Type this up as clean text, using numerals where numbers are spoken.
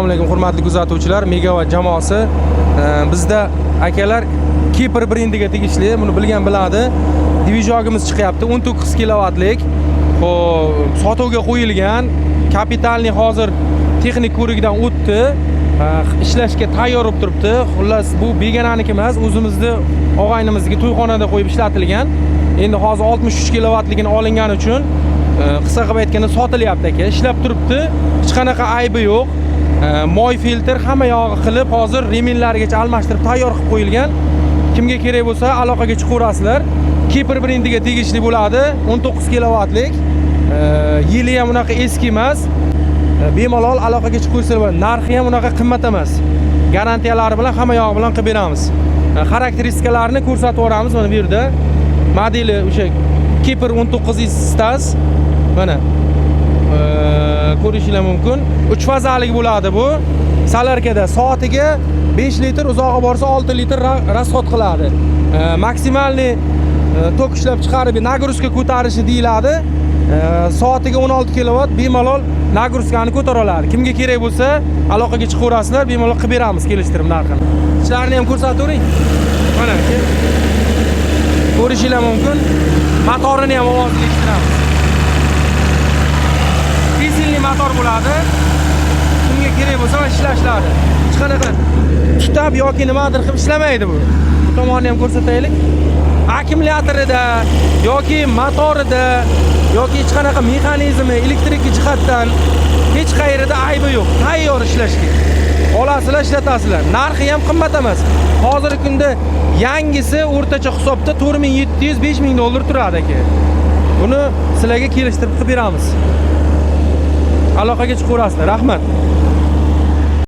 Assalomu alaykum hurmatli kuzatuvchilar. Megawatt jamoasi bizda akalar Kipr brendiga tegishli, buni bilgan biladi. Dvijogimiz chiqyapti 19 kilovatlik. Xo'p, sotuvga qo'yilgan. Kapitalni hozir texnik ko'rikdan o'tdi. Ishlashga tayyor bo'lib turibdi. Xullas, bu begonaniki emas, o'zimizning og'aynimizga to'yxonada qo'yib ishlatilgan. Endi hozir 63 kilovatligini olingani uchun qisqa qilib aytganda sotilyapti aka. Ishlab turibdi. Hech qanaqa aybi yo'q. Moy filtr hamma yog'i qilib, hozir reminlarigacha almashtirib tayyor qilib qo'yilgan. Kimga kerak bo'lsa, aloqaga chiqaverasizlar. Kipr brendiga tegishli bo'ladi. 19 kilovatlik. Yili ham unaqa eski emas. Bemalol aloqaga chiqaversalar, narxi ham unaqa qimmat emas. Garantiyalari bilan hamma yog'i bilan qilib beramiz. Xarakteristikalarni ko'rsatib yuboramiz mana bu yerda. Modeli o'sha Kipr 19 stas. Mana ko'rishingiz mumkin. 3 fazalik bo'ladi bu. Salarkada soatiga 5 litr, uzoqqa borsa 6 litr rasxod qiladi. Maksimalni tok ishlab chiqarib nagruzka ko'tarishi deyiladi. Soatiga 16 kilovat bemalol nagruzkani ko'tara oladi. Kimga kerak bo'lsa, aloqaga chiqaverasizlar, bemalol qilib beramiz kelishtirib narxini. Ishlarini ham ko'rsatavering. Mana ko'rishingiz mumkin. Motorini ham ovozli eshittiramiz. Dizelli motor bo'ladi. Kimga kerak bo'lsa ishlashlari. Hech qanaqa tutab yoki nimadir qilib ishlamaydi bu. Bu tomonni ham ko'rsataylik. Akkumulyatorida yoki motorida yoki hech qanaqa mexanizmi, elektrik jihatdan hech qayerida aybi yo'q. Tayyor ishlashga. Olasizlar, ishlatasizlar. Narxi ham qimmat emas. Hozirgi kunda yangisi o'rtacha hisobda 4700-5000 dollar turadi aka. Buni sizlarga kelishtirib qilib beramiz. Aloqaga chiqaverasizlar. Rahmat.